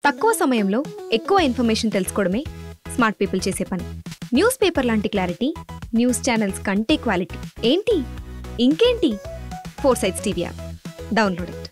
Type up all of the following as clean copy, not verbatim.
తక్కువ సమయంలో ఎక్కువ ఇన్ఫర్మేషన్ తెలుసుకోవడమే స్మార్ట్ పీపుల్ చేసే పని. న్యూస్ పేపర్ లాంటి క్లారిటీ, న్యూస్ ఛానల్స్ కంటే క్వాలిటీ. ఏంటి ఇంకేంటి? 4 Sides TV app download it.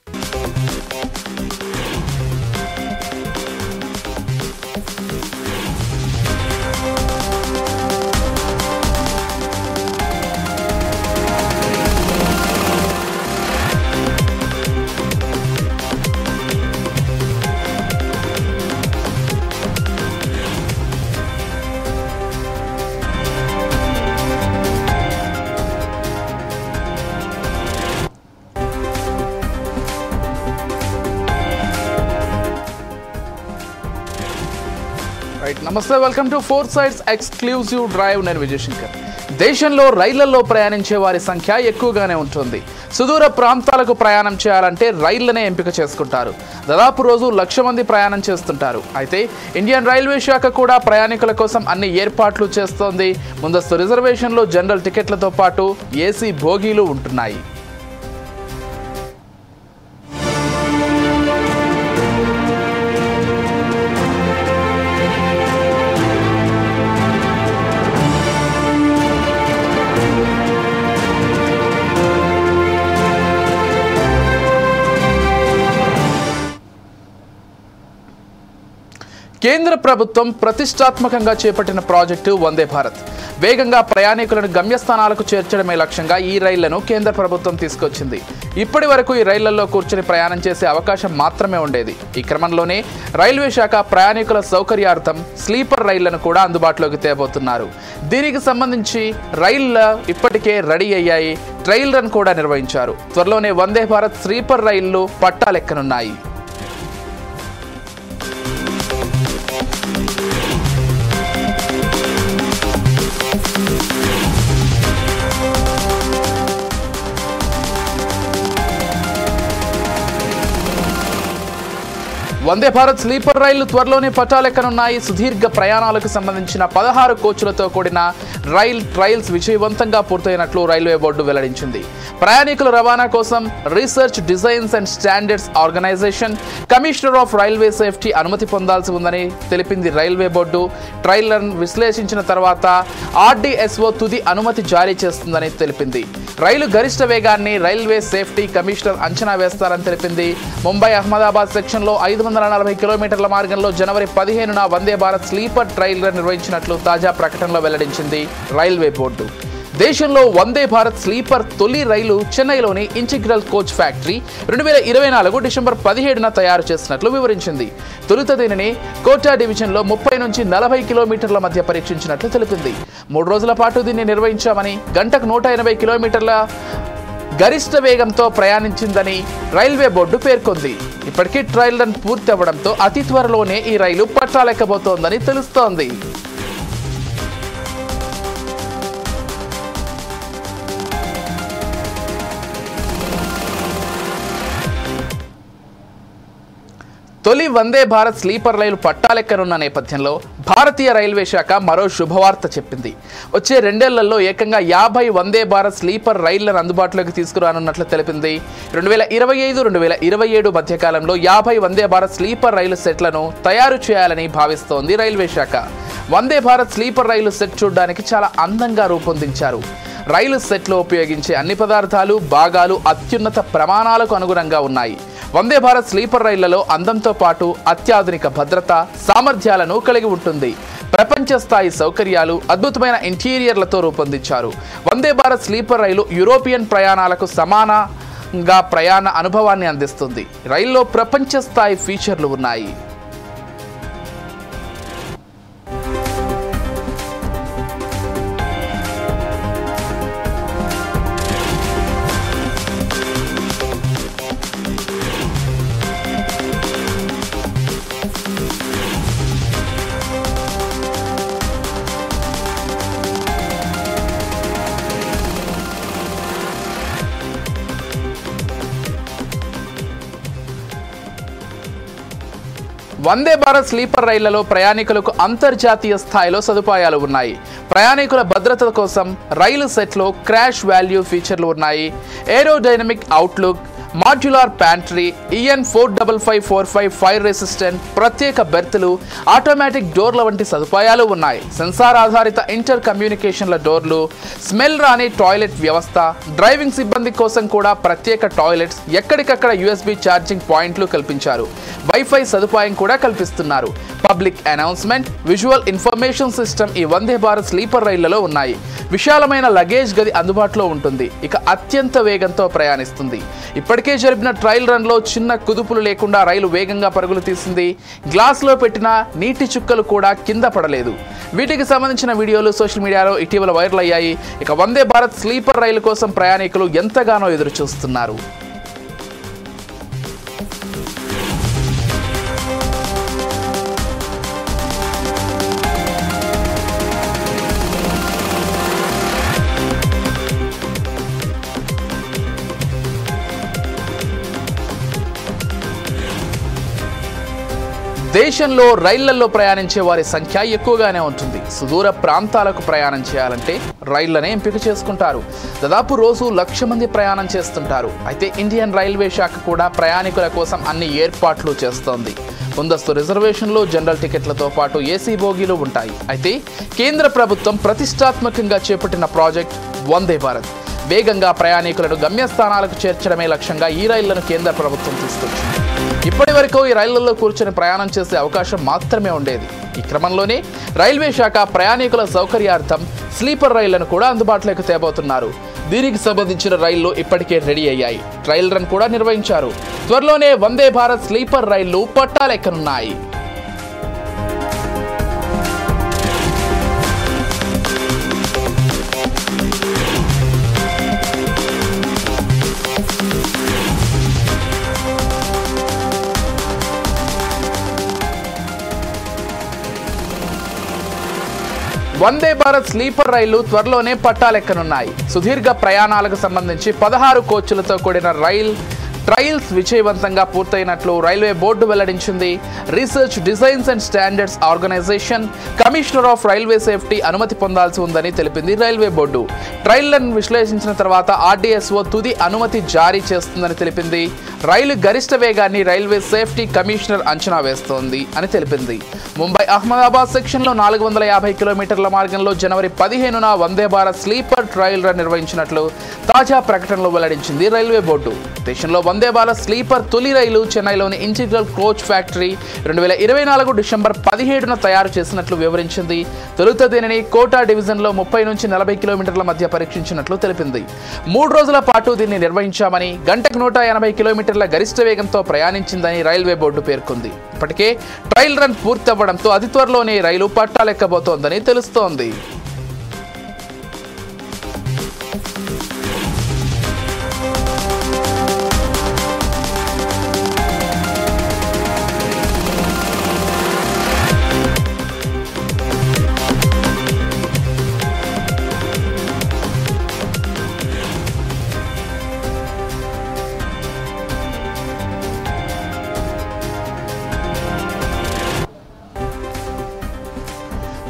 నమస్తే, welcome to 4 Sides exclusive drive. నేను విజయ్ శంకర్. దేశంలో రైళ్లలో ప్రయాణించే వారి సంఖ్య ఎక్కువగానే ఉంటుంది. సుదూర ప్రాంతాలకు ప్రయాణం చేయాలంటే రైళ్లనే ఎంపిక చేసుకుంటారు. దాదాపు రోజు 1,00,000 మంది ప్రయాణం చేస్తుంటారు. అయితే ఇండియన్ రైల్వే శాఖ కూడా ప్రయాణికుల కోసం అన్ని ఏర్పాట్లు చేస్తోంది. ముందస్తు రిజర్వేషన్లు, జనరల్ టికెట్లతో పాటు ఏసీ బోగీలు ఉంటున్నాయి. కేంద్ర ప్రభుత్వం ప్రతిష్టాత్మకంగా చేపట్టిన ప్రాజెక్టు వందే భారత్. వేగంగా ప్రయాణికులను గమ్యస్థానాలకు చేర్చడమే లక్ష్యంగా ఈ రైళ్లను కేంద్ర ప్రభుత్వం తీసుకొచ్చింది. ఇప్పటి వరకు ఈ రైళ్లలో కూర్చుని ప్రయాణం చేసే అవకాశం మాత్రమే ఉండేది. ఈ క్రమంలోనే రైల్వే శాఖ ప్రయాణికుల సౌకర్యార్థం స్లీపర్ రైళ్లను కూడా అందుబాటులోకి తేబోతున్నారు. దీనికి సంబంధించి రైళ్లు ఇప్పటికే రెడీ అయ్యాయి. ట్రయల్ రన్ కూడా నిర్వహించారు. త్వరలోనే వందే భారత్ స్లీపర్ రైళ్లు పట్టాలెక్కనున్నాయి. వందే భారత్ స్లీపర్ రైళ్లు త్వరలోనే పట్టాలెక్కనున్నాయి. సుదీర్ఘ ప్రయాణాలకు సంబంధించిన 16 కోచ్లతో కూడిన రైల్ ట్రయల్స్ విజయవంతంగా పూర్తయినట్లు రైల్వే బోర్డు వెల్లడించింది. ప్రయాణికుల రవాణా కోసం research, designs and standards organisation, commissioner of railway safety అనుమతి పొందాల్సి ఉందని తెలిపింది రైల్వే బోర్డు. ట్రయల్లను విశ్లేషించిన తర్వాత RDSO తుది అనుమతి జారీ చేస్తుందని తెలిపింది. రైలు గరిష్ట వేగాన్ని రైల్వే సేఫ్టీ కమిషనర్ అంచనా వేస్తారని తెలిపింది. ముంబై అహ్మదాబాద్ సెక్షన్లో 540 కిలోమీటర్ల మార్గంలో జనవరి 15న వందే భారత్ స్లీపర్ ట్రయల్ నిర్వహించినట్లు తాజా ప్రకటనలో వెల్లడించింది రైల్వే బోర్డు. దేశంలో వందే భారత్ స్లీపర్ తొలి రైలు చెన్నైలోని ఇంటిగ్రల్ కోచ్ ఫ్యాక్టరీ 2024 డిసెంబర్ 17న తయారు చేసినట్లు వివరించింది. తొలుత దీనిని కోటా డివిజన్లో 30 నుంచి 40 కిలోమీటర్ల మధ్య పరీక్షించినట్లు తెలిపింది. 3 రోజుల పాటు దీన్ని నిర్వహించామని, గంటకు 180 కిలోమీటర్ల గరిష్ట వేగంతో ప్రయాణించిందని రైల్వే బోర్డు పేర్కొంది. ఇప్పటికీ ట్రయల్ రన్ పూర్తి అవ్వడంతో అతి త్వరలోనే ఈ రైలు పట్టాలెక్కబోతోందని తెలుస్తోంది. తొలి వందే భారత్ స్లీపర్ రైలు పట్టాలెక్కనున్న నేపథ్యంలో భారతీయ రైల్వే శాఖ మరో శుభవార్త చెప్పింది. వచ్చే 2 ఏళ్లలో ఏకంగా 50 వందే భారత్ స్లీపర్ రైళ్లను అందుబాటులోకి తీసుకురానున్నట్లు తెలిపింది. 2025-2027 మధ్యకాలంలో 50 వందే భారత్ స్లీపర్ రైలు సెట్లను తయారు చేయాలని భావిస్తోంది రైల్వే శాఖ. వందే భారత్ స్లీపర్ రైలు సెట్ చూడడానికి చాలా అందంగా రూపొందించారు. రైలు సెట్లో ఉపయోగించే అన్ని పదార్థాలు, భాగాలు అత్యున్నత ప్రమాణాలకు అనుగుణంగా ఉన్నాయి. వందే భారత్ స్లీపర్ రైళ్లలో అందంతో పాటు అత్యాధునిక భద్రత, సామర్థ్యాలను కలిగి ఉంటుంది. ప్రపంచ స్థాయి సౌకర్యాలు, అద్భుతమైన ఇంటీరియర్లతో రూపొందించారు. వందే భారత్ స్లీపర్ రైలు యూరోపియన్ ప్రయాణాలకు సమానంగా ప్రయాణ అనుభవాన్ని అందిస్తుంది. రైల్లో ప్రపంచ స్థాయి ఫీచర్లు ఉన్నాయి. వందే భారత్ స్లీపర్ రైళ్లలో ప్రయాణికులకు అంతర్జాతీయ స్థాయిలో సదుపాయాలు ఉన్నాయి. ప్రయాణికుల భద్రత కోసం రైలు సెట్లో క్రాష్ వాల్యూ ఫీచర్లు ఉన్నాయి. Aerodynamic outlook, modular pantry, EN 45545 fire resistant, ప్రత్యేక బెర్తులు, ఆటోమేటిక్ డోర్ల వంటి సదుపాయాలు ఉన్నాయి. సెన్సార్ ఆధారిత ఇంటర్ కమ్యూనికేషన్ల డోర్లు, స్మెల్ రాని టాయిలెట్ వ్యవస్థ, డ్రైవింగ్ సిబ్బంది కోసం కూడా ప్రత్యేక టాయిలెట్స్, ఎక్కడికక్కడ USB ఛార్జింగ్ పాయింట్లు కల్పించారు. వైఫై సదుపాయం కూడా కల్పిస్తున్నారు. Public announcement, visual information system ఈ వందే భారత్ స్లీపర్ రైళ్లలో ఉన్నాయి. విశాలమైన లగేజ్ గది అందుబాటులో ఉంటుంది. ఇక అత్యంత వేగంతో ప్రయాణిస్తుంది. ఇప్పటికే జరిపిన ట్రయల్ రన్లో చిన్న కుదుపులు లేకుండా రైలు వేగంగా పరుగులు తీసింది. గ్లాస్లో పెట్టిన నీటి చుక్కలు కూడా కింద పడలేదు. వీటికి సంబంధించిన వీడియోలు సోషల్ మీడియాలో ఇటీవల వైరల్ అయ్యాయి. ఇక వందే భారత్ స్లీపర్ రైలు కోసం ప్రయాణికులు ఎంతగానో ఎదురు చూస్తున్నారు. దేశంలో రైళ్లలో ప్రయాణించే వారి సంఖ్య ఎక్కువగానే ఉంటుంది. సుదూర ప్రాంతాలకు ప్రయాణం చేయాలంటే రైళ్లనే ఎంపిక చేసుకుంటారు. దాదాపు రోజు 1,00,000 మంది ప్రయాణం చేస్తుంటారు. అయితే ఇండియన్ రైల్వే శాఖ కూడా ప్రయాణికుల కోసం అన్ని ఏర్పాట్లు చేస్తోంది. ముందస్తు రిజర్వేషన్లు, జనరల్ టికెట్లతో పాటు ఏసీ బోగీలు ఉంటాయి. అయితే కేంద్ర ప్రభుత్వం ప్రతిష్టాత్మకంగా చేపట్టిన ప్రాజెక్ట్ వందే భారత్. వేగంగా ప్రయాణికులను గమ్యస్థానాలకు చేర్చడమే లక్ష్యంగా ఈ రైళ్లను కేంద్ర ప్రభుత్వం తీసుకొచ్చింది. ఇప్పటి వరకు ఈ రైళ్లలో కూర్చొని ప్రయాణం చేసే అవకాశం మాత్రమే ఉండేది. ఈ క్రమంలోనే రైల్వే శాఖ ప్రయాణికుల సౌకర్యార్థం స్లీపర్ రైళ్లను కూడా అందుబాటులోకి తేబోతున్నారు. దీనికి సంబంధించిన రైళ్లు ఇప్పటికే రెడీ అయ్యాయి. ట్రయల్ రన్ కూడా నిర్వహించారు. త్వరలోనే వందే భారత్ స్లీపర్ రైళ్లు పట్టాలెక్కనున్నాయి. వందే భారత్ స్లీపర్ రైళ్లు త్వరలోనే పట్టాలెక్కనున్నాయి. సుదీర్ఘ ప్రయాణాలకు సంబంధించి 16 కోచ్లతో కూడిన ట్రయల్స్ విజయవంతంగా పూర్తయినట్లు రైల్వే బోర్డు వెల్లడించింది. Research, designs and standards organisation, commissioner of railway safety అనుమతి పొందాల్సి ఉందని తెలిపింది రైల్వే బోర్డు. ట్రయల్లను విశ్లేషించిన తర్వాత RDSO తుది అనుమతి జారీ చేస్తుందని తెలిపింది. రైలు గరిష్ట వేగాన్ని రైల్వే సేఫ్టీ కమిషనర్ అంచనా వేస్తోంది అని తెలిపింది. ముంబై అహ్మదాబాద్ సెక్షన్లో 450 కిలోమీటర్ల మార్గంలో జనవరి 15న Vande Bharat sleeper trial run నిర్వహించినట్లు తాజా ప్రకటనలో వెల్లడించింది రైల్వే బోర్డు. దేశంలో వందే భారత్ స్లీపర్ తొలి రైలు చెన్నైలోని ఇంటిగ్రల్ కోచ్ ఫ్యాక్టరీ 2024 డిసెంబర్ 17న తయారు చేసినట్లు వివరించింది. తొలుత దీనిని కోటా డివిజన్లో 30 నుంచి 40 కిలోమీటర్ల మధ్య పరీక్షించినట్లు తెలిపింది. 3 రోజుల పాటు దీన్ని నిర్వహించామని, గంటకు 180 కిలోమీటర్ల గరిష్ట వేగంతో ప్రయాణించిందని రైల్వే బోర్డు పేర్కొంది. ఇప్పటికే ట్రయల్ రన్ పూర్తవ్వడంతో అతి త్వరలోనే రైలు పట్టాలెక్కబోతోందని తెలుస్తోంది.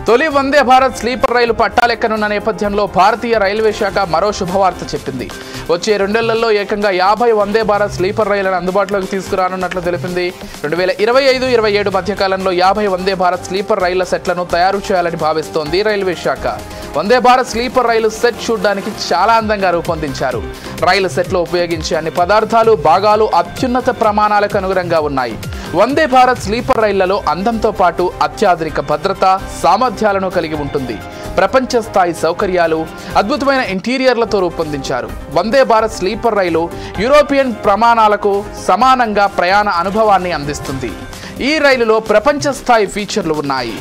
తొలి వందే భారత్ స్లీపర్ రైలు పట్టాలెక్కనున్న నేపథ్యంలో భారతీయ రైల్వే శాఖ మరో శుభవార్త చెప్పింది. వచ్చే 2 నెలల్లో ఏకంగా 50 వందే భారత్ స్లీపర్ రైళ్లను అందుబాటులోకి తీసుకురానున్నట్లు తెలిపింది. 2025-27 మధ్యకాలంలో 50 వందే భారత్ స్లీపర్ రైళ్ల సెట్లను తయారు చేయాలని భావిస్తోంది రైల్వే శాఖ. వందే భారత్ స్లీపర్ రైలు సెట్ చూడడానికి చాలా అందంగా రూపొందించారు. రైలు సెట్లో ఉపయోగించే అన్ని పదార్థాలు, భాగాలు అత్యున్నత ప్రమాణాలకు అనుగుణంగా ఉన్నాయి. వందే భారత్ స్లీపర్ రైళ్లలో అందంతో పాటు అత్యాధునిక భద్రత, సామర్థ్యాలను కలిగి ఉంటుంది. ప్రపంచ స్థాయి సౌకర్యాలు, అద్భుతమైన ఇంటీరియర్లతో రూపొందించారు. వందే భారత్ స్లీపర్ రైలు యూరోపియన్ ప్రమాణాలకు సమానంగా ప్రయాణ అనుభవాన్ని అందిస్తుంది. ఈ రైలులో ప్రపంచ స్థాయి ఫీచర్లు ఉన్నాయి.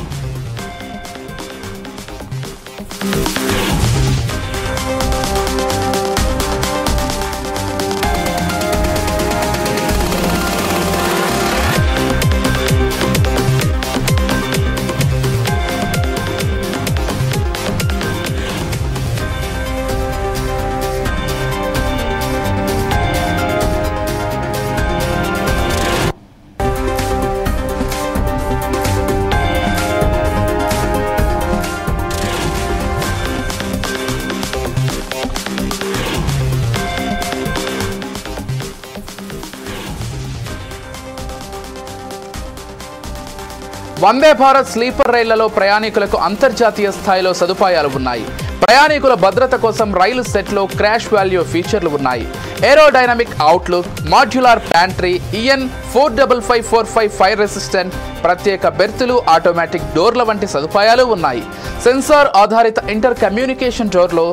వందే భారత్ స్లీపర్ రైళ్లలో ప్రయాణికులకు అంతర్జాతీయ స్థాయిలో సదుపాయాలు ఉన్నాయి. ప్రయాణికుల భద్రత కోసం రైలు సెట్లో క్రాష్ వాల్యూ ఫీచర్లు ఉన్నాయి. Aerodynamic outlook, modular pantry, EN 45545 fire resistant, ప్రత్యేక బెర్తులు, ఆటోమేటిక్ డోర్ల వంటి సదుపాయాలు ఉన్నాయి. సెన్సార్ ఆధారిత ఇంటర్ కమ్యూనికేషన్ డోర్లు,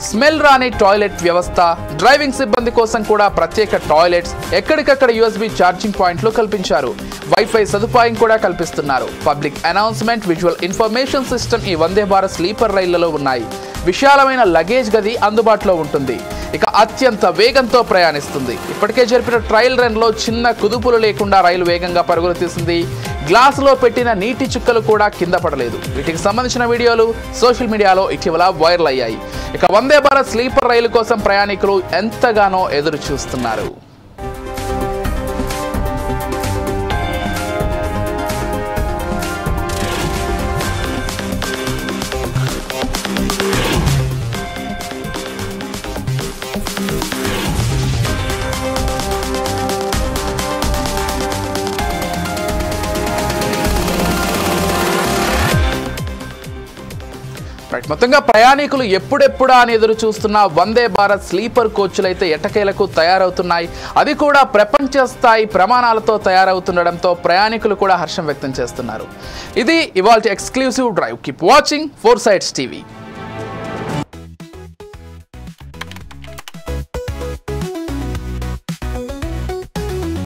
స్మెల్ రాని టాయిలెట్ వ్యవస్థ, డ్రైవింగ్ సిబ్బంది కోసం కూడా ప్రత్యేక టాయిలెట్స్, ఎక్కడికక్కడ USB ఛార్జింగ్ పాయింట్లు కల్పించారు. వైఫై సదుపాయం కూడా కల్పిస్తున్నారు. Public announcement, visual information system ఈ వందే భారత్ స్లీపర్ రైళ్లలో ఉన్నాయి. విశాలమైన లగేజ్ గది అందుబాటులో ఉంటుంది. ఇక అత్యంత వేగంతో ప్రయాణిస్తుంది. ఇప్పటికే జరిపిన ట్రయల్ రన్లో చిన్న కుదుపులు లేకుండా రైలు వేగంగా పరుగులు తీసింది. గ్లాసులో పెట్టిన నీటి చుక్కలు కూడా కింద పడలేదు. వీటికి సంబంధించిన వీడియోలు సోషల్ మీడియాలో ఇటీవల వైరల్ అయ్యాయి. ఇక వందే భారత్ స్లీపర్ రైలు కోసం ప్రయాణికులు ఎంతగానో ఎదురు చూస్తున్నారు. మొత్తంగా ప్రయాణికులు ఎప్పుడెప్పుడా అని ఎదురు చూస్తున్న వందే భారత్ స్లీపర్ కోచ్లైతే ఎట్టకేలకు తయారవుతున్నాయి. అది కూడా ప్రపంచ స్థాయి ప్రమాణాలతో తయారవుతుండడంతో ప్రయాణికులు కూడా హర్షం వ్యక్తం చేస్తున్నారు. ఇది ఇవాల్టి exclusive drive. Keep watching 4 Sides TV.